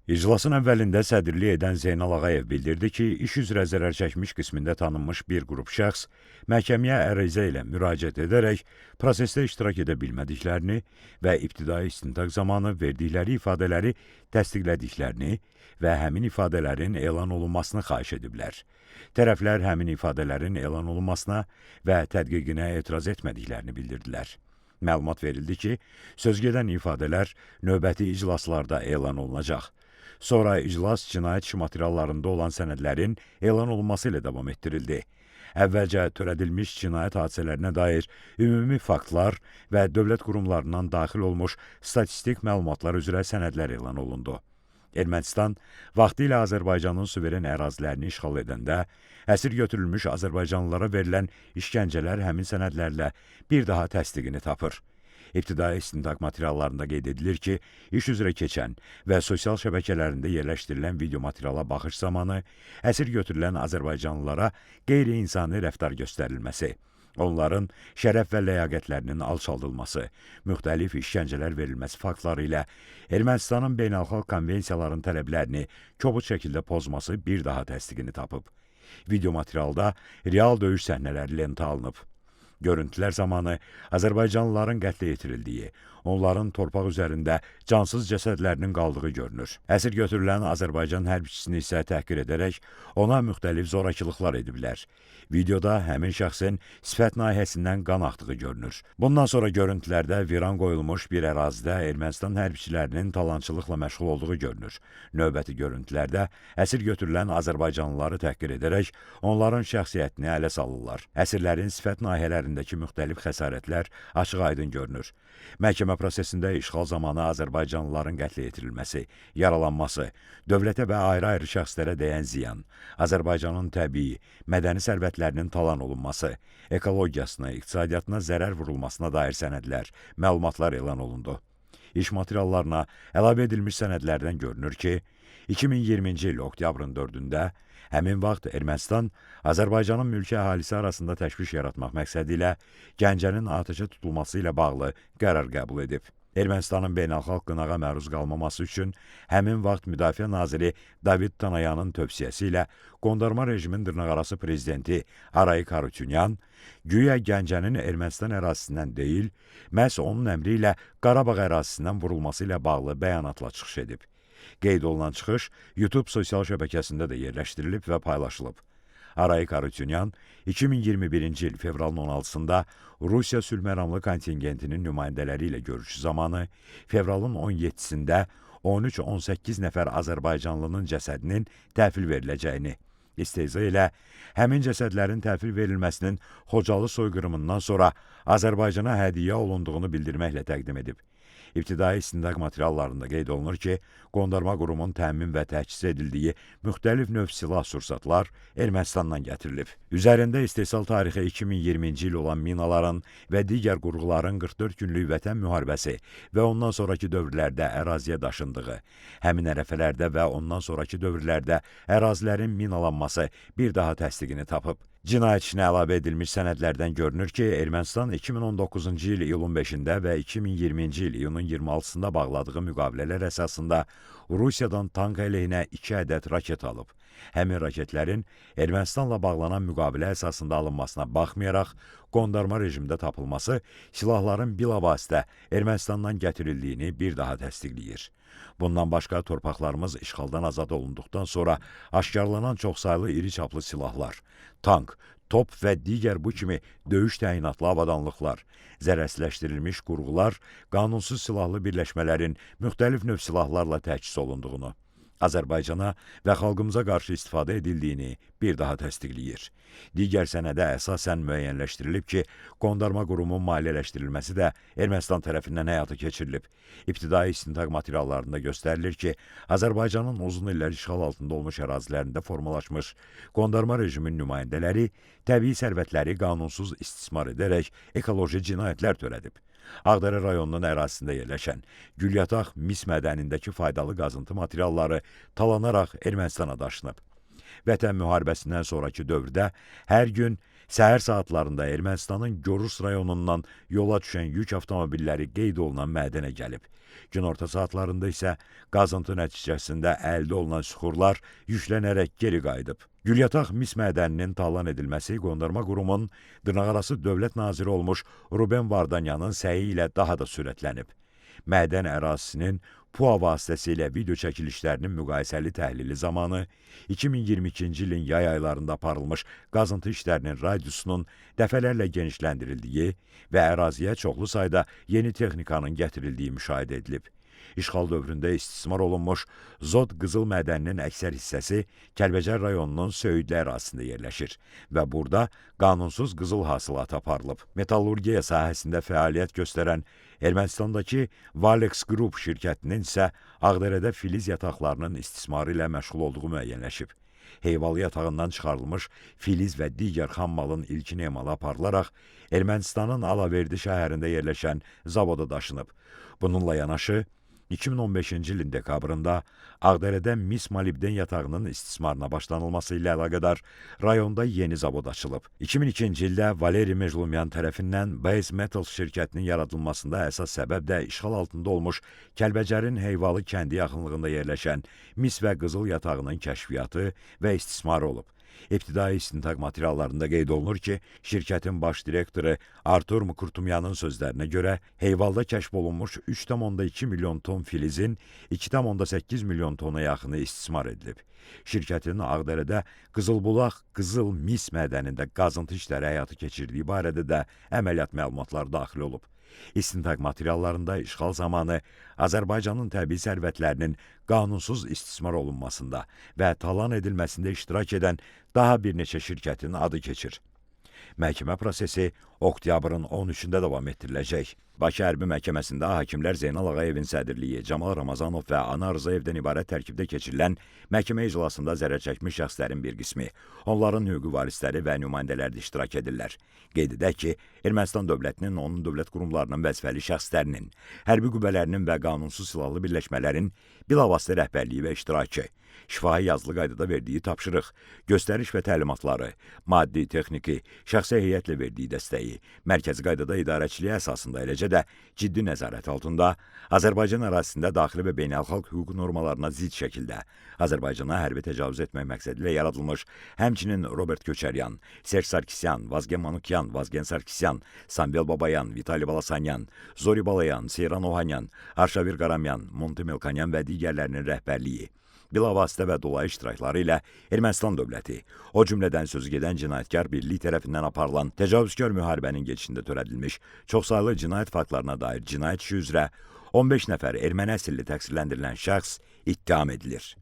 İclasın əvvəlində sədrlik edən Zeynal Ağayev bildirdi ki, iş üzrə zərər çəkmiş qismində tanınmış bir qrup şəxs məhkəməyə ərizə ilə müraciət edərək prosesdə iştirak edə bilmədiklərini və ibtidai istintaq zamanı verdikləri ifadələri təsdiqlədiklərini və həmin ifadələrin elan olunmasını xahiş ediblər. Tərəflər həmin ifadələrin elan olunmasına və tədqiqinə etiraz etmədiklərini bildirdilər. Məlumat verildi ki, sözgedən ifadələr növbəti iclaslarda elan olunacaq. Sonra iclas cinayət işi materiallarında olan sənədlərin elan olunması ilə davam etdirildi. Əvvəlcə törədilmiş cinayət hadisələrinə dair ümumi faktlar və dövlət qurumlarından daxil olmuş statistik məlumatlar üzrə sənədlər elan olundu. Ermənistan vaxtilə Azərbaycanın suveren ərazilərini işğal edəndə əsir götürülmüş azərbaycanlılara verilən işgəncələr həmin sənədlərlə bir daha təsdiqini tapır. İbtidai istintaq materiallarında qeyd edilir ki, iş üzrə keçən və sosial şəbəkələrində yerləşdirilən video materiala baxış zamanı əsir götürülən azərbaycanlılara qeyri-insani rəftar göstərilməsi, onların şərəf və ləyaqətlərinin alçaldılması, müxtəlif işgəncələr verilməsi faktları ilə Ermənistanın beynəlxalq konvensiyaların tələblərini kobud şəkildə pozması bir daha təsdiqini tapıb. Video materialda real döyüş səhnələri lentə alınıb. Görüntülər zamanı Azərbaycanlıların qətlə yetirildiyi, onların torpaq üzərində cansız cəsədlərinin qaldığı görünür. Əsir götürülən Azərbaycan hərbiçisini isə təhqir edərək ona müxtəlif zorakılıqlar ediblər. Videoda həmin şəxsin sifət nahiyəsindən qan axdığı görünür. Bundan sonra görüntülərdə viran qoyulmuş bir ərazidə Ermənistan hərbiçilərinin talançılıqla məşğul olduğu görünür. Növbəti görüntülərdə əsir götürülən azərbaycanlıları təhqir edərək onların şəxsiyyətini ələ salırlar. Əsirlərin sifət nahiyələrindəki müxtəlif xəsarətlər açıq-aydın görünür. Məhkəmə prosesində işğal zamanı azərbaycanlıların qətlə yetirilməsi, yaralanması, dövlətə və ayrı-ayrı şəxslərə dəyən ziyan, Azərbaycanın təbii, mədəni sərvətlərinin talan olunması, ekologiyasına, iqtisadiyyatına zərər vurulmasına dair sənədlər, məlumatlar elan olundu. İş materiallarına əlavə edilmiş sənədlərdən görünür ki, 2020-ci il oktyabrın 4-də həmin vaxt Ermənistan Azərbaycanın mülki əhalisi arasında təşviş yaratmaq məqsədi ilə Gəncənin atəşə tutulması ilə bağlı qərar qəbul edib. Ermənistanın beynəlxalq qınağa məruz qalmaması üçün həmin vaxt Müdafiə naziri David Tanayanın tövsiyəsi ilə qondarma rejimin dırnaqarası prezidenti Arayik Harutyunyan güya Gəncənin Ermənistan ərazisindən deyil, məhz onun əmri ilə Qarabağ ərazisindən vurulması ilə bağlı bəyanatla çıxış edib. Qeyd olunan çıxış YouTube sosial şəbəkəsində də yerləşdirilib və paylaşılıb. Arayik Harutyunyan 2021-ci il fevralın 16-sında Rusiya sülhməramlı kontingentinin nümayəndələri ilə görüşü zamanı fevralın 17-sində 13-18 nəfər azərbaycanlının cəsədinin təhvil veriləcəyini, istehza ilə həmin cəsədlərin təhvil verilməsinin Xocalı soyqırımından sonra Azərbaycana hədiyyə olunduğunu bildirməklə təqdim edib. İbtidai istintaq materiallarında qeyd olunur ki, qondarma qurumun təmin və təchiz edildiyi müxtəlif növ silah-sursatlar Ermənistandan gətirilib. Üzərində istehsal tarixi 2020-ci il olan minaların və digər qurğuların 44 günlük vətən müharibəsi və ondan sonraki dövrlərdə əraziyə daşındığı, həmin ərəfələrdə və ondan sonraki dövrlərdə ərazilərin minalanması bir daha təsdiqini tapıb. Cinayət işinə əlavə edilmiş sənədlərdən görünür ki, Ermənistan 2019-cu il iyulun 5-də və 2020-ci il iyunun 26-sında bağladığı müqavilələr əsasında Rusiyadan tank əleyhinə 2 ədəd raket alıb. Həmin raketlərin Ermənistanla bağlanan müqavilə əsasında alınmasına baxmayaraq, qondarma rejimdə tapılması silahların bilavasitə Ermənistandan gətirildiyini bir daha təsdiqləyir. Bundan başqa torpaqlarımız işğaldan azad olunduqdan sonra aşkarlanan çoxsaylı iri çaplı silahlar, tank, top və digər bu kimi döyüş təyinatlı avadanlıqlar, zərərsizləşdirilmiş qurğular, qanunsuz silahlı birləşmələrin müxtəlif növ silahlarla təchiz olunduğunu, Azərbaycana və xalqımıza qarşı istifadə edildiyini bir daha təsdiqləyir. Digər sənədə əsasən müəyyənləşdirilib ki, qondarma qurumun maliyyələşdirilməsi də Ermənistan tərəfindən həyata keçirilib. İbtidai istintaq materiallarında göstərilir ki, Azərbaycanın uzun illər işğal altında olmuş ərazilərində formalaşmış qondarma rejimin nümayəndələri təbii sərvətləri qanunsuz istismar edərək ekoloji cinayətlər törədib. Ağdərə rayonunun ərazisində yerləşən Gülyataq mis mədənindəki faydalı qazıntı materialları talanaraq Ermənistana daşınıb. Vətən müharibəsindən sonraki dövrdə hər gün Səhər saatlarında Ermənistanın Gorus rayonundan yola düşən yük avtomobilləri qeyd olunan mədənə gəlib. Günorta saatlarında isə qazıntı nəticəsində əldə olunan süxurlar yüklənərək geri qayıdıb. Gülyataq mis mədəninin talan edilməsi Qondarma Qurumun dırnaqarası dövlət naziri olmuş Ruben Vardanyanın səyi ilə daha da sürətlənib. Mədən ərazisinin PUA vasitəsilə video çəkilişlərinin müqayisəli təhlili zamanı 2022-ci ilin yay aylarında aparılmış qazıntı işlərinin radiusunun dəfələrlə genişləndirildiyi və əraziyə çoxlu sayda yeni texnikanın gətirildiyi müşahidə edilib. İşğal dövründə istismar olunmuş Zod qızıl mədəninin əksər hissəsi Kəlbəcər rayonunun Söyüdlü ərazisində yerləşir və burada qanunsuz qızıl hasilatı aparılıb. Metallurgiya sahəsində fəaliyyət göstərən Ermənistandakı Valex Group şirkətinin isə Ağdərədə filiz yataqlarının istismarı ilə məşğul olduğu müəyyənləşib. Heyvalı yatağından çıxarılmış filiz və digər xam malın ilkin emalı aparılaraq Ermənistanın Alaverdi şəhərində yerləşən zavoda daşınıb. Bununla yanaşı, 2015-ci ilin dekabrında Ağdərədə mis molibden yatağının istismarına başlanılması ilə əlaqədar rayonda yeni zavod açılıb. 2002-ci ildə Valeri Mejlumyan tərəfindən Base Metals şirkətinin yaradılmasında əsas səbəb də işğal altında olmuş Kəlbəcərin Heyvalı kəndi yaxınlığında yerləşən mis və qızıl yatağının kəşfiyyatı və istismarı olub. İbtidai istintaq materiallarında qeyd olunur ki, şirkətin baş direktoru Artur Mukurtumyanın sözlərinə görə Heyvalda kəşf olunmuş 3,2 milyon ton filizin 2,8 milyon tona yaxını istismar edilib. Şirkətin Ağdərədə Qızılbulaq qızıl mis mədənində qazıntı işləri həyata keçirdiyi barədə də əməliyyat məlumatları daxil olub. İstintaq materiallarında işğal zamanı Azərbaycanın təbii sərvətlərinin qanunsuz istismar olunmasında və talan edilməsində iştirak edən daha bir neçə şirkətin adı keçir. Məhkəmə prosesi oktyabrın 13-də davam etdiriləcək. Bakı Hərbi Məhkəməsində hakimlər Zeynal Ağayevin sədrliyi, Camal Ramazanov və Anar Rzayevdən ibarət tərkibdə keçirilən məhkəmə iclasında zərər çəkmiş şəxslərin bir qismi, onların hüquqi varisləri və nümayəndələri də iştirak edirlər. Qeyd edək ki, Ermənistan dövlətinin, onun dövlət qurumlarının vəzifəli şəxslərinin, hərbi qüvvələrinin və qanunsuz silahlı birləşmələrin bilavasitə rəhbərliyi və iştirakı, şifahi yazılı qaydada verdiyi tapşırıq, göstəriş və təlimatları, maddi, texniki, şəxsi heyətlə verdiyi dəstəyi, mərkəzi qaydada idarəçiliyi əsasında, eləcə də ciddi nəzarət altında Azərbaycan ərazisində daxili və beynəlxalq hüquq normalarına zidd şəkildə Azərbaycana hərbi təcavüz etmək məqsədilə yaradılmış, həmçinin Robert Köçəryan, Serj Sarkisyan, Vazgen Manukyan, Vazgen Sarkisyan, Samvel Babayan, Vitali Balasanyan, Zori Balayan, Seyran Ohanyan, Arşavir Qaramyan, Monte Melkonyan və digərlərinin rəhbərliyi, bilavasitə və dolayı iştirakları ilə Ermənistan dövləti, o cümlədən sözü gedən cinayətkar birlik tərəfindən aparılan təcavüzkar müharibənin gedişində törədilmiş çoxsaylı cinayət faktlarına dair cinayət işi üzrə 15 nəfər erməni əsilli təqsirləndirilən şəxs ittiham edilir.